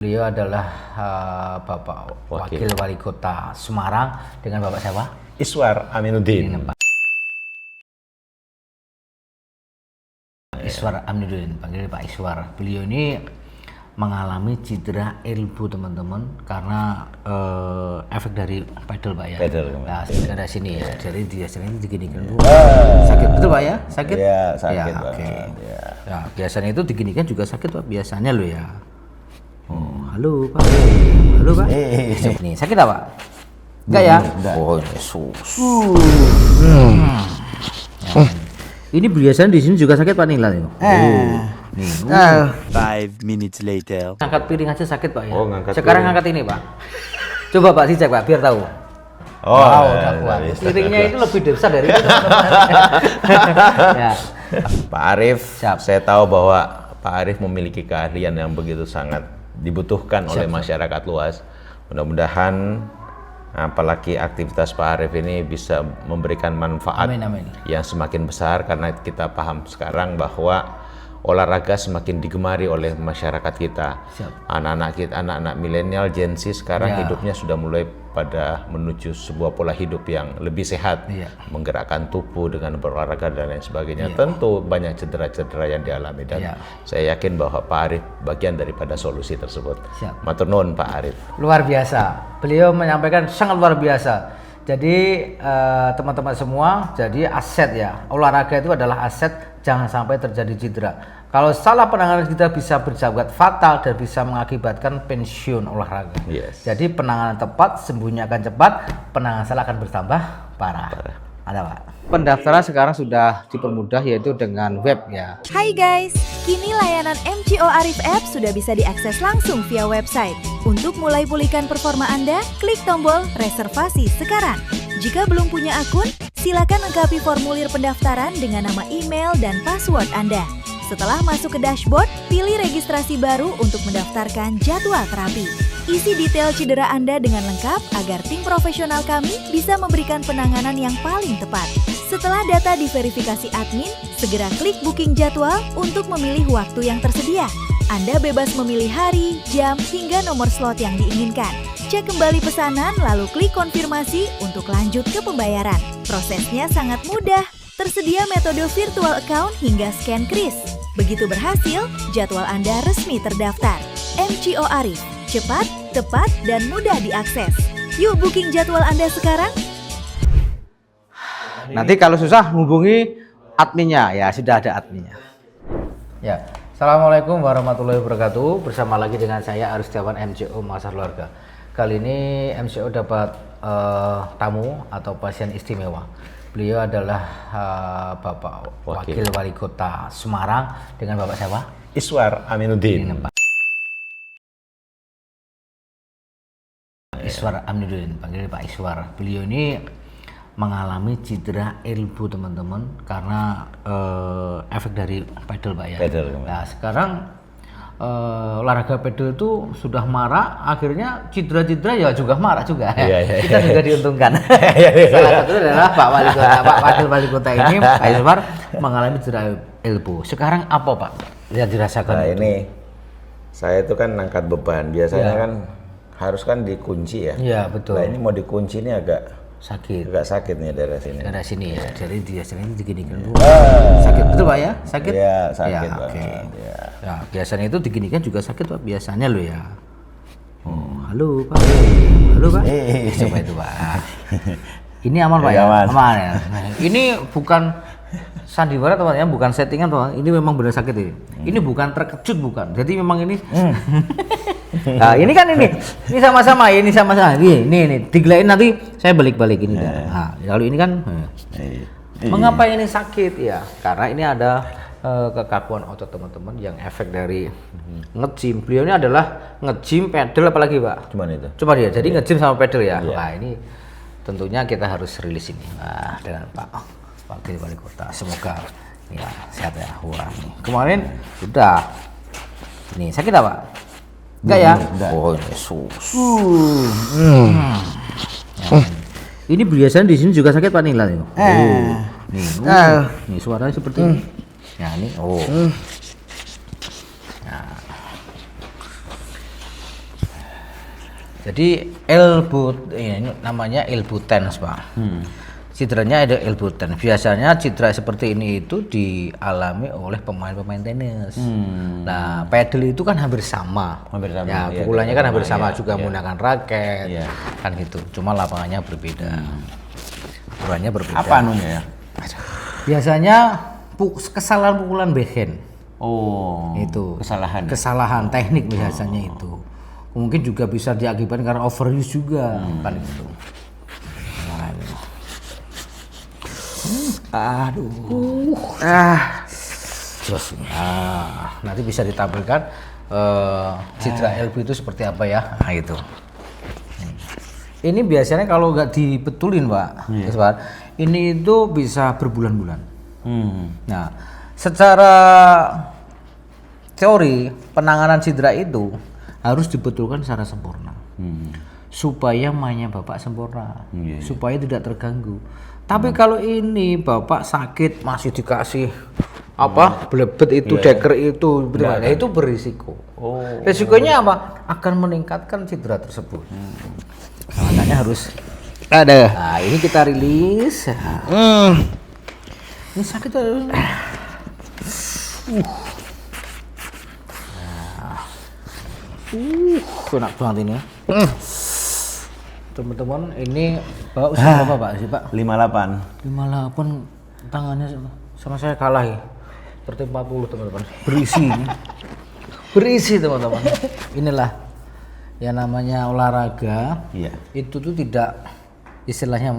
Beliau adalah Bapak Wakil Wali Kota Semarang dengan Bapak siapa? Iswar Aminuddin. Ini, Pak. Iswar Aminuddin, panggil Pak Iswar. Beliau ini mengalami cedera elbow teman-teman karena efek dari pedal Pak ya. Pedal. Nah, ada sini ya. Jadi dia sering diginikan dulu. Sakit betul Pak ya? Sakit? Iya, sakit ya, banget. Okay. Ya. Ya, biasanya itu diginikan juga sakit Pak, biasanya lo ya. Oh, halo Pak. Halo Pak. Nih, sakit apa Pak? Enggak ya? Enggak. Oh, Yesus. Ini biasanya di sini juga sakit Pak Nila nih. Nih. 5 minutes later. Ngangkat piring aja sakit Pak ya. Oh, ngangkat sekarang piring. ngangkat ini Pak. Coba Pak dicek Pak biar tahu. Oh, wow, ya, udah kuat. bisa. Piringnya itu lebih besar dari itu. Ya. Pak Arief, Siap. saya tahu bahwa Pak Arief memiliki keahlian yang begitu sangat dibutuhkan oleh masyarakat luas. Mudah-mudahan apalagi aktivitas Pak Arief ini bisa memberikan manfaat Amin, amin. yang semakin besar, karena kita paham sekarang bahwa olahraga semakin digemari oleh masyarakat kita. Siap. Anak-anak kita, anak-anak milenial Gen Z sekarang Ya. hidupnya sudah mulai pada menuju sebuah pola hidup yang lebih sehat, Iya. menggerakkan tubuh dengan berolahraga dan lain sebagainya. Iya. Tentu banyak cedera-cedera yang dialami dan Iya. saya yakin bahwa Pak Arief bagian daripada solusi tersebut. Siap. Matur nuwun Pak Arief. Luar biasa. Beliau menyampaikan sangat luar biasa. Jadi teman-teman semua, jadi aset ya. Olahraga itu adalah aset, jangan sampai terjadi cedera. Kalau salah penanganan kita bisa bersahabat fatal dan bisa mengakibatkan pensiun olahraga. Yes. Jadi penanganan tepat, sembuhnya akan cepat, penanganan salah akan bertambah parah. Ada Pak. Pendaftaran sekarang sudah dipermudah yaitu dengan web ya. Hai guys, kini layanan MCO Arif App sudah bisa diakses langsung via website. Untuk mulai pulihkan performa Anda, klik tombol reservasi sekarang. Jika belum punya akun, silakan lengkapi formulir pendaftaran dengan nama email dan password Anda. Setelah masuk ke dashboard, pilih registrasi baru untuk mendaftarkan jadwal terapi. Isi detail cedera Anda dengan lengkap agar tim profesional kami bisa memberikan penanganan yang paling tepat. Setelah data diverifikasi admin, segera klik booking jadwal untuk memilih waktu yang tersedia. Anda bebas memilih hari, jam, hingga nomor slot yang diinginkan. Cek kembali pesanan lalu klik konfirmasi untuk lanjut ke pembayaran. Prosesnya sangat mudah. Tersedia metode virtual account hingga scan kris. Begitu berhasil, jadwal Anda resmi terdaftar. MCO Arif, cepat, tepat, dan mudah diakses. Yuk booking jadwal Anda sekarang. Nanti kalau susah hubungi adminnya ya, sudah ada adminnya. Ya, Assalamualaikum warahmatullahi wabarakatuh. Bersama lagi dengan saya Aris Setiawan MCO Makassar Keluarga. Kali ini MCO dapat tamu atau pasien istimewa. Beliau adalah Bapak Wakil Wali Kota Semarang dengan Bapak siapa? Iswar Aminuddin. Ini, Pak. Iswar Aminuddin, panggil Pak Iswar. Beliau ini mengalami cedera elbow teman-teman karena efek dari pedal Pak ya. Pedal. Nah sekarang olahraga pedal itu sudah marak, akhirnya cedera-cedera ya juga marak juga. Iya. Kita juga diuntungkan. Salah satunya adalah Pak Wali Kota, Pak Wakil Wali Kota ini Pak Iswar mengalami cedera elbow. Sekarang apa Pak yang dirasakan? Nah itu? ini saya itu kan angkat beban, biasanya Ya. kan harus kan dikunci ya. Iya betul. Nah ini mau dikunci ini agak Sakit. sakit nih daerah sini. Ada sini ya, jadi dia sering diginikan dulu. Sakit betul Pak ya? Sakit? Iya, sakit Ya, banget. oke. Ya. Ya, biasanya itu diginikan juga sakit Pak, biasanya lo ya. Oh, halo Pak. Halo Pak. Coba itu Pak. Ini aman Pak ya? Aman. Ya. Nah, ini bukan sandiwara teman ya, bukan settingan teman. Ini memang benar sakit ini. Ini bukan terkejut bukan. Jadi memang ini. Nah, ini kan ini sama-sama, ini sama-sama. Ini digelain nanti saya balik-balik ini. Nah, kalau ini kan mengapa ini sakit ya? Karena ini ada kekakuan otot teman-teman yang efek dari nge-gym. Beliau ini adalah nge-gym pedal apalagi Pak? Cuman itu. Coba dia, jadi nge-gym sama pedal ya. Iya. Nah, ini tentunya kita harus rilis ini. Nah, dengan Pak Wakil Wali Kota. Semoga ya sehat ya. Wah, nih. Kemarin sudah. Nih, sakit apa? Enggak ya? Enggak. Oh, Yesus. Ini biasanya di sini juga sakit Pak Nila nih. Nih suaranya seperti ini. Ya ini. Jadi ini namanya elbow tense, Pak. Cidranya ada elbow tense. Biasanya cedera seperti ini itu dialami oleh pemain-pemain tenis. Nah, pedal itu kan hampir sama. Ya, iya, pukulannya kan hampir sama iya, juga iya. menggunakan raket. Iya. Kan gitu. Cuma lapangannya berbeda. Aturannya berbeda. Apa anunya ya? Biasanya kesalahan pukulan backhand. Oh, Itu kesalahan. Kesalahan teknik biasanya itu. Mungkin juga bisa diakibatkan karena overuse juga kan itu. Nah, ini. Aduh. Terus nanti bisa ditampilkan cedera elbow itu seperti apa ya. Nah, itu. Ini biasanya kalau nggak dibetulin, Pak, ini itu bisa berbulan-bulan. Nah, secara teori penanganan cedera itu harus dibetulkan secara sempurna, supaya mainnya Bapak sempurna, supaya tidak terganggu. Tapi kalau ini Bapak sakit masih dikasih blebet itu, deker itu, itu berisiko. Risikonya apa? Akan meningkatkan cedera tersebut. Makanya harus ada. Nah, ini kita rilis. Ini sakit. Enak banget ini. Teman-teman, ini Bapak usia berapa, Pak? Sih, Pak? 58. 58, tangannya sama saya kalah ya. Seperti 40, teman-teman. Berisi ini. Berisi, teman-teman. Inilah yang namanya olahraga. Iya. Itu tuh tidak istilahnya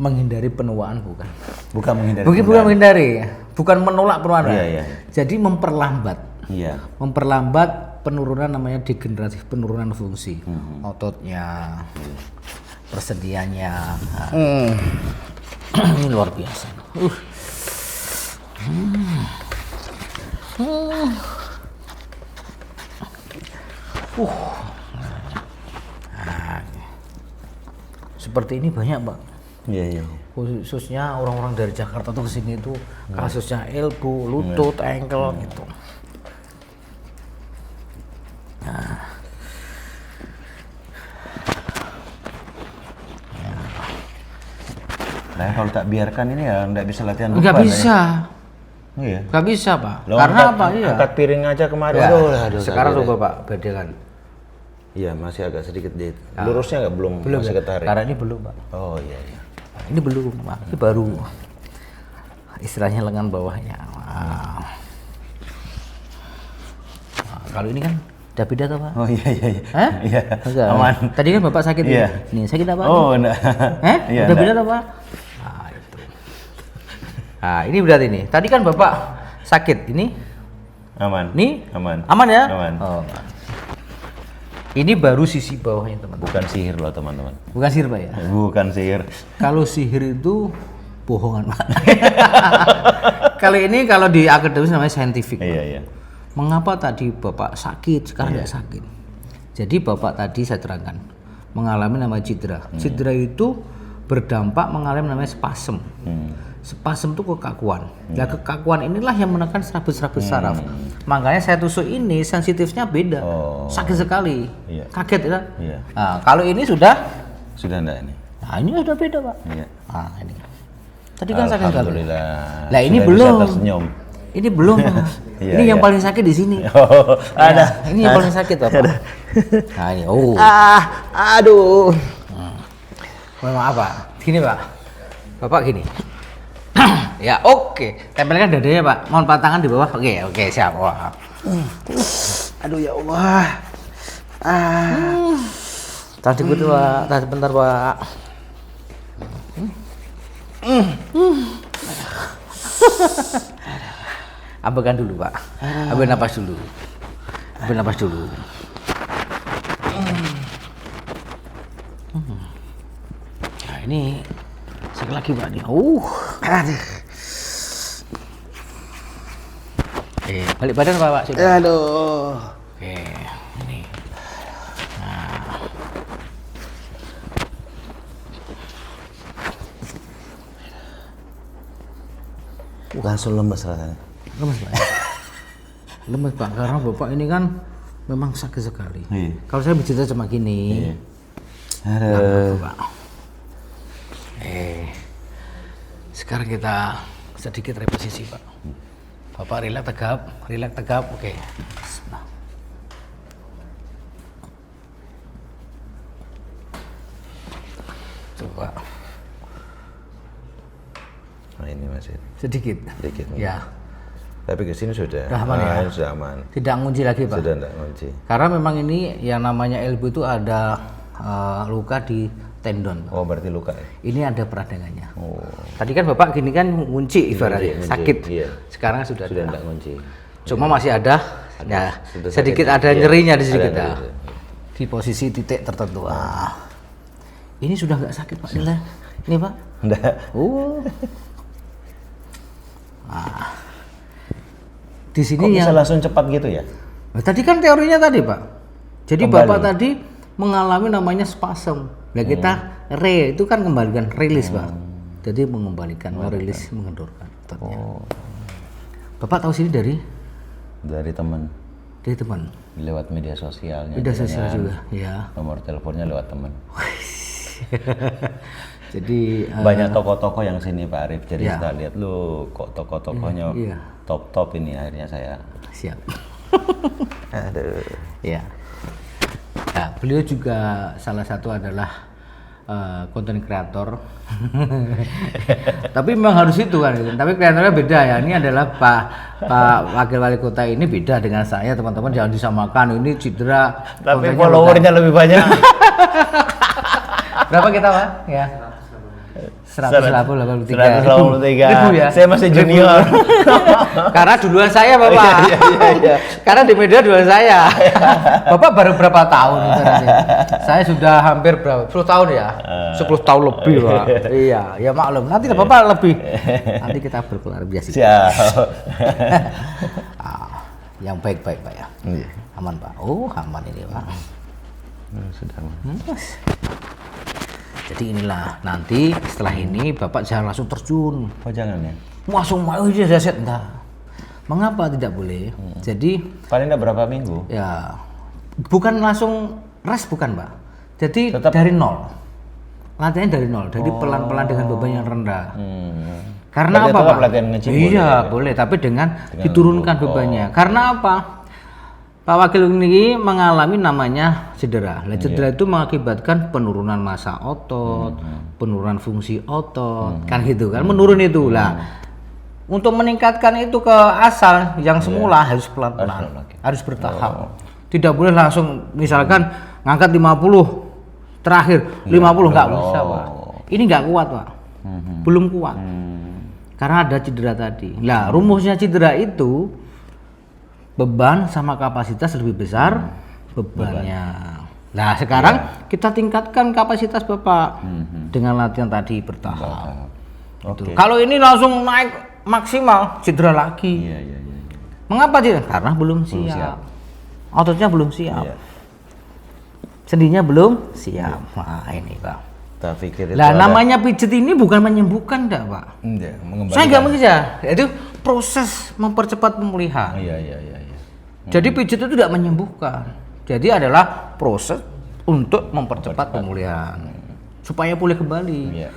menghindari penuaan, bukan. Bukan menghindari. Bukan menghindari, bukan menolak penuaan. Iya. Jadi memperlambat. Iya. Memperlambat penurunan namanya degeneratif, penurunan fungsi ototnya, persediaannya. Ini luar biasa. Seperti ini banyak, Pak. Iya. Khususnya orang-orang dari Jakarta tuh kesini tuh kasusnya elbow, lutut, ankle gitu. Nah, kalau tak biarkan ini ya nggak bisa latihan beban. Nggak bisa. Oh, iya. Nggak bisa, Pak. Loh, Karena angkat, apa? Iya. Angkat piring aja kemarin. Ya, Aduh, sekarang sakit coba, ya. Pak, bedakan. Iya, masih agak sedikit di. Lurusnya nggak belum masih ya? ketarik. Karena ini belum, Pak. Oh iya. Nah, ini belum, Pak. Ini baru. Istilahnya lengan bawahnya. Nah, kalau ini kan udah beda tuh, Pak. Oh iya. Hah? Iya. Enggak. Aman. Tadi kan Bapak sakit Iya. Nih, sakit apa? Oh, enggak. Iya, Udah enggak. beda tuh, Pak? Nah, itu. Nah, ini berarti nih. Tadi kan Bapak sakit. Ini Aman. nih Aman. aman ya? Aman. Oh. Ini baru sisi bawahnya, teman-teman. Bukan sihir loh, teman-teman. Bukan sihir, Pak ya? Bukan sihir. Kalau sihir itu bohongan, Pak. Kalau di akademis namanya scientific. Pak. Iya. Mengapa tadi Bapak sakit, sekarang nggak sakit? Jadi Bapak tadi saya terangkan mengalami namanya cedera. Cedera itu berdampak mengalami namanya spasm. Spasm itu kekakuan. Nah, kekakuan inilah yang menekan serabut-serabut saraf. Makanya saya tusuk ini sensitifnya beda. Sakit sekali. Iya. Kaget ya? Iya. Nah, kalau ini sudah enggak ini? Nah, ini sudah beda, Pak. Iya. Nah, ini. Tadi kan sakit sekali. Alhamdulillah. Lah ini Sudah belum. bisa tersenyum. Ini belum, Pak. Iya, Ini yang iya. paling sakit di sini. Oh, ada. Nah, ini yang paling sakit, Pak. Nah, ini. Aduh. Mohon maaf, Pak. Gini, Pak. Bapak gini. Ya, oke. Tempelkan dadanya, Pak. Mohon tangan di bawah. Oke, siap. Wah. Aduh ya Allah. Tahan dikit, Pak. Tahan sebentar, Pak. Ambilkan dulu, Pak. Ambil napas dulu. Nah, ini sekali lagi, Pak. Aduh. Balik badan, Pak. Sini. Aduh. Oke, ini. Langsung lemes rasanya. Lemes, Pak. Lemes, Pak, karena Bapak ini kan memang sakit sekali. Iya. Kalau saya bicara cuma gini. Iya. Aduh. Pak. Sekarang kita sedikit reposisi, Pak. Bapak rileks tegap, oke. Nah. Coba. Nah ini masih Sedikit. Ya. Tapi ke sini sudah. Sudah aman ya? Sudah aman. Tidak ngunci lagi, Pak. Sudah tidak kunci. Karena memang ini yang namanya elbow itu ada luka di tendon. Oh berarti luka ya? Ini ada peradangannya. Oh. Tadi kan Bapak gini kan ngunci ibaratnya, Ngunci, sakit. iya. Sekarang sudah Tidak kunci. Cuma masih ada, ya sudah sedikit sakit, ada iya. nyerinya di sedikit Ada, ya. ada. Di posisi titik tertentu. Ini sudah nggak sakit Pak Nila. Ini Pak. Enggak. Di sini Kok yang bisa langsung cepat gitu ya? Nah, tadi kan teorinya tadi Pak. Jadi Kembali. Bapak tadi mengalami namanya spasm. Nah kita itu kan kembalikan rilis Pak. Jadi mengembalikan, merilis, mengendorkan ototnya. Bapak tahu sini dari teman. Dari teman. Lewat media sosialnya. Media sosial dengan juga, ya. Nomor teleponnya lewat teman. Jadi Banyak tokoh-tokoh yang sini Pak Arif. Jadi ya. saya lihat lu kok tokoh-tokohnya Iya. top ini akhirnya saya. Siap. Aduh. Ya. Nah, beliau juga salah satu adalah konten kreator. Tapi memang harus itu kan. Tapi kreatornya beda ya. Ini adalah Pak Wakil Wali Kota ini beda dengan saya, teman-teman, jangan disamakan. Ini cedera. Tapi kontennya followernya beda. lebih banyak. Berapa kita Pak? Ya. 183 ribu ya. Saya masih junior. Karena duluan saya Bapak. Iya. Karena di media duluan saya. Bapak baru berapa tahun itu nanti? Saya sudah hampir berapa? 10 tahun ya. 10 tahun lebih Pak. Iya, ya maklum. Nanti Bapak lebih. Nanti kita berklarifikasi. Siap. Yang baik-baik Pak ya. Iya. Aman Pak. Oh, aman ini Pak. Sudah. Jadi inilah nanti setelah ini Bapak jangan langsung terjun. Oh jangan ya. Langsung mau dia set enggak. Mengapa tidak boleh? Jadi Paling enggak berapa minggu? ya bukan langsung rest bukan Pak. Jadi Tetap- dari nol. Latihannya dari nol. Jadi pelan-pelan dengan beban yang rendah. Karena Berarti apa tetap Pak? latihan nge-gym Iya boleh, ya? boleh, tapi dengan diturunkan bebannya. Karena apa? Pak Wakil ini mengalami namanya cedera. Nah, cedera itu mengakibatkan penurunan massa otot, penurunan fungsi otot, kan gitu kan, menurun itu lah. Untuk meningkatkan itu ke asal yang semula harus pelan-pelan, harus bertahap. Tidak boleh langsung misalkan ngangkat 50, terakhir 50 nggak bisa Pak. Ini nggak kuat Pak, belum kuat. Karena ada cedera tadi. Nah, rumusnya cedera itu beban sama kapasitas lebih besar bebannya. Nah sekarang kita tingkatkan kapasitas Bapak dengan latihan tadi bertahap. Oke. Kalau ini langsung naik maksimal cedera lagi. Iya. Mengapa cedera? Karena belum siap. Ototnya belum siap. Iya. Sendinya belum siap. Nah ini Pak. Tak pikir itu Nah ada- namanya pijet ini bukan menyembuhkan enggak Pak? Enggak, mengembalikan. Saya nggak mengejar. Itu proses mempercepat pemulihan. Iya. Jadi pijat itu tidak menyembuhkan. Jadi adalah proses untuk mempercepat pemulihan supaya pulih kembali. Iya.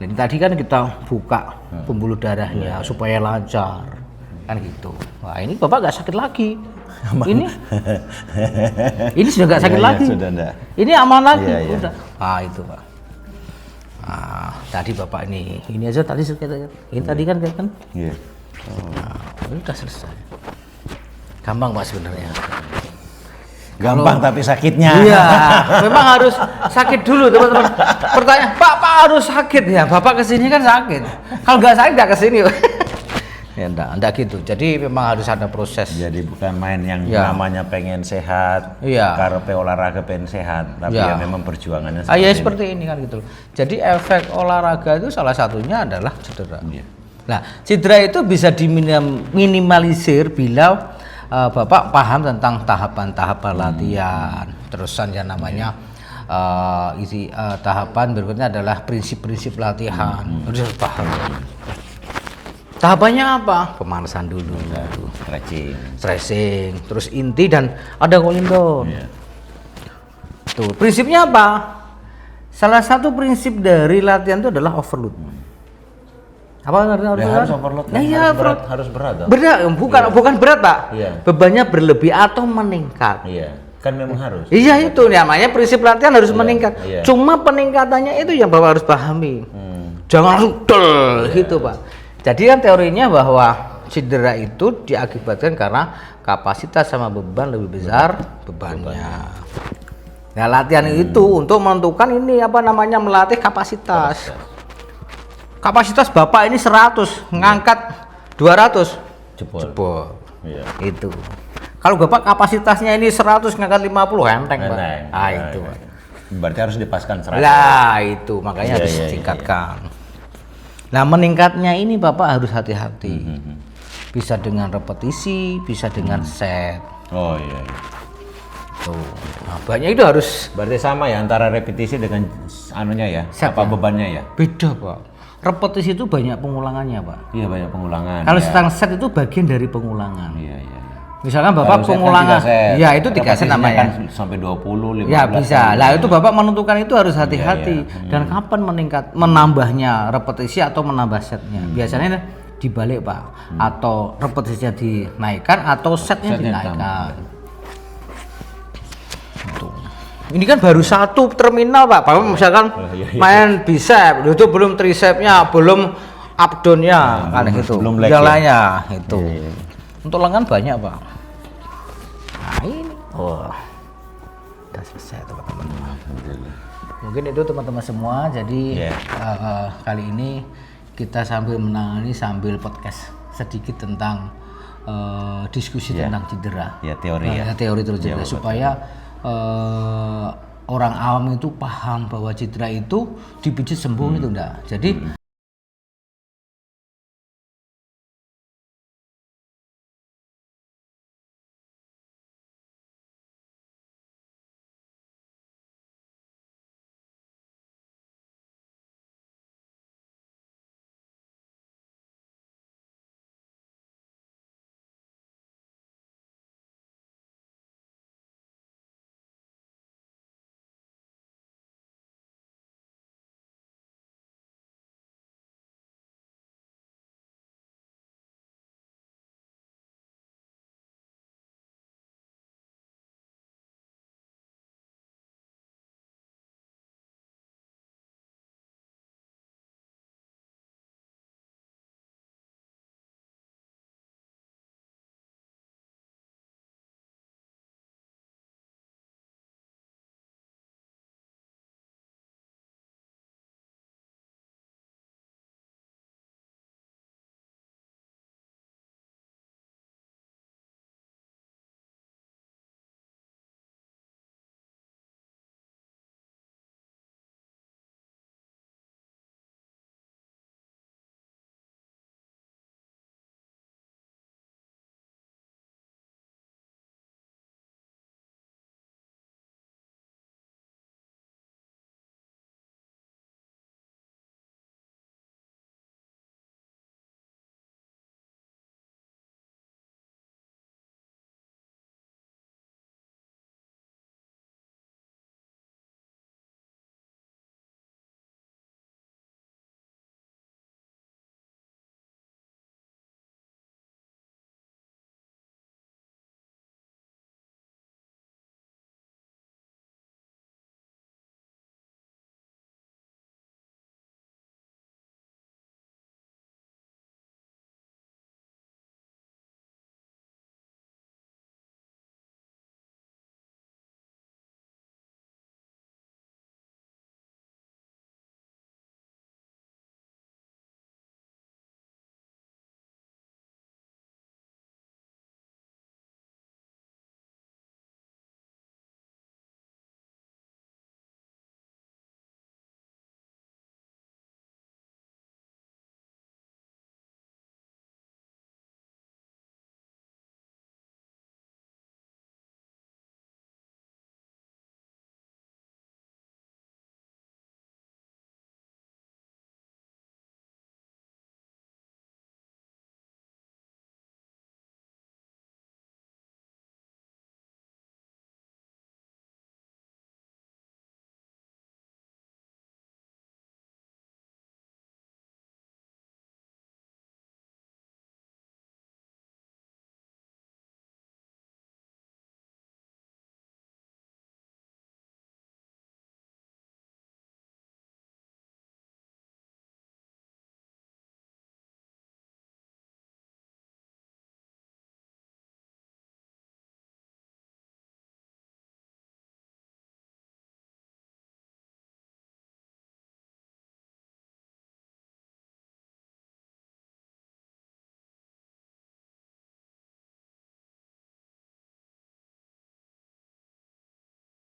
Jadi tadi kan kita buka pembuluh darahnya supaya lancar, kan gitu. Wah ini Bapak nggak sakit lagi. Ini sudah nggak sakit Iya, lagi. sudah enggak. Ini aman lagi. Iya. Udah. Itu Pak. Tadi Bapak ini aja tadi ini tadi kan kan. Iya. Ini udah selesai. Gampang Pak sebenarnya. Gampang tapi sakitnya. Iya, memang harus sakit dulu teman-teman. Pertanyaan, Pak harus sakit ya? Bapak kesini kan sakit. Kalau nggak sakit nggak kesini. Ya enggak gitu. Jadi memang harus ada proses. Jadi bukan main yang Ya. namanya pengen sehat, Iya. karena olahraga pengen sehat, tapi Ya. ya memang perjuangannya Ya ini. seperti ini kan gitu. Jadi efek olahraga itu salah satunya adalah cedera. Iya. Nah, cedera itu bisa diminimalisir bila Bapak paham tentang tahapan-tahapan latihan. Terusan yang namanya tahapan berikutnya adalah prinsip-prinsip latihan. Harus paham. Tahapannya apa? Pemanasan dulu, stretching, terus inti dan ada kolindon. Iya. Tuh, prinsipnya apa? Salah satu prinsip dari latihan itu adalah overload. Apa Harus overload. Nah, iya, harus berat. Dong. berat, bukan berat, Pak. Iya. Bebannya berlebih atau meningkat. Iya, kan memang harus. Iya, itu namanya prinsip latihan harus meningkat. iya. Cuma peningkatannya itu yang Bapak harus pahami. Jangan langsung del gitu, Pak. Jadi kan teorinya bahwa cedera itu diakibatkan karena kapasitas sama beban lebih besar bebannya. Nah, latihan itu untuk menentukan ini apa namanya melatih kapasitas. Kapasitas Bapak ini 100, ngangkat 200, jebol. Iya. Itu. Kalau Bapak kapasitasnya ini 100, ngangkat 50, enteng, Pak. Ah, itu. Pak. Berarti harus dipaskan 100. Lah, itu makanya harus Iya. ditingkatkan. Nah, meningkatnya ini Bapak harus hati-hati. Bisa dengan repetisi, bisa dengan set. Oh iya. Tuh. Nah, banyak itu harus Berarti sama ya antara repetisi dengan anunya ya, Set, apa ya? bebannya ya? beda, Pak. Repetisi itu banyak pengulangannya, Pak. Iya, banyak pengulangan. Kalau ya. setengah set itu bagian dari pengulangan. Iya, iya. Misalkan Bapak Kalau set kan pengulangan, 3 set. ya itu 3 set Repetisinya namanya. Kan sampai 20, 15. Ya bisa. Lah itu Bapak menentukan itu harus hati-hati. Iya. Dan kapan menambahnya repetisi atau menambah setnya? Biasanya dibalik, Pak. Atau repetisinya dinaikkan atau setnya dinaikkan. Tuh. Ini kan baru satu terminal, Pak. Bapak misalkan main bicep, itu belum tricepnya, belum abdonnya, kan gitu. belum leg jalannya itu. Untuk lengan banyak, Pak. Nah ini, udah selesai, teman-teman. Mungkin itu teman-teman semua. Jadi kali ini kita sambil menangani sambil podcast sedikit tentang diskusi tentang cedera. Ya, teori ya. Teori cedera supaya orang awam itu paham bahwa cedera itu dipijit sembuh itu enggak. Jadi